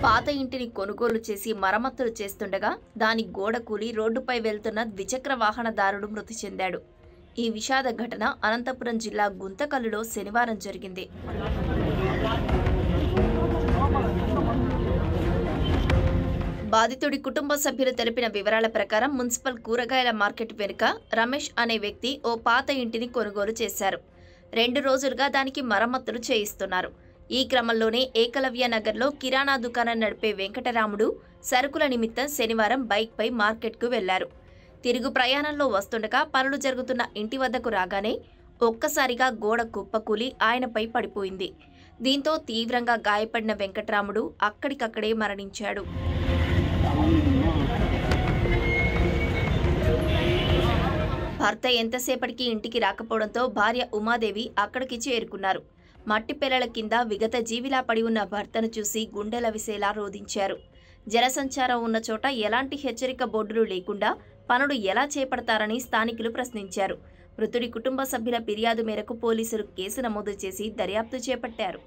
పాత ఇంటిని కొనుగోలు చేసి మరమ్మతులు చేస్తుండగా దాని గోడ కూలి రోడ్డుపై వెళ్తున్న ద్విచక్ర వాహనదారుడు మృతి చెందాడు. ఈ విషాద ఘటన అనంతపురం జిల్లా గుంతకల్లులో శనివారం జరిగింది. బాధితుడి కుటుంబ సభ్యులు తెలిపిన వివరాల ప్రకారం మున్సిపల్ కూరగాయల మార్కెట్ వెనుక రమేష్ అనే వ్యక్తి ఓ పాత ఇంటిని కొనుగోలు చేశారు. 2 రోజులుగా దానికి మరమ్మతులు చేయిస్తున్నారు. ఈ క్రమంలోనే ఏకలవ్య నగర్లో కిరాణా దుకాణం నడిపే వెంకటరాముడు సరుకుల నిమిత్తం శనివారం బైక్పై మార్కెట్కు వెళ్లారు. తిరుగు ప్రయాణంలో వస్తుండగా పనులు జరుగుతున్న ఇంటి వద్దకు రాగానే ఒక్కసారిగా గోడ కుప్పకూలి ఆయనపై పడిపోయింది. దీంతో తీవ్రంగా గాయపడిన వెంకటరాముడు అక్కడికక్కడే మరణించాడు. భర్త ఎంతసేపటికి ఇంటికి రాకపోవడంతో భార్య ఉమాదేవి అక్కడికి చేరుకున్నారు. మట్టి పెళ్లల కింద విగత జీవిలా పడి ఉన్న భర్తను చూసి గుండెల విసేలా రోధించారు. జనసంచారం ఉన్న చోట ఎలాంటి హెచ్చరిక బోర్డులు లేకుండా పనులు ఎలా చేపడతారని స్థానికులు ప్రశ్నించారు. మృతుడి కుటుంబ సభ్యుల ఫిర్యాదు మేరకు పోలీసులు కేసు నమోదు చేసి దర్యాప్తు చేపట్టారు.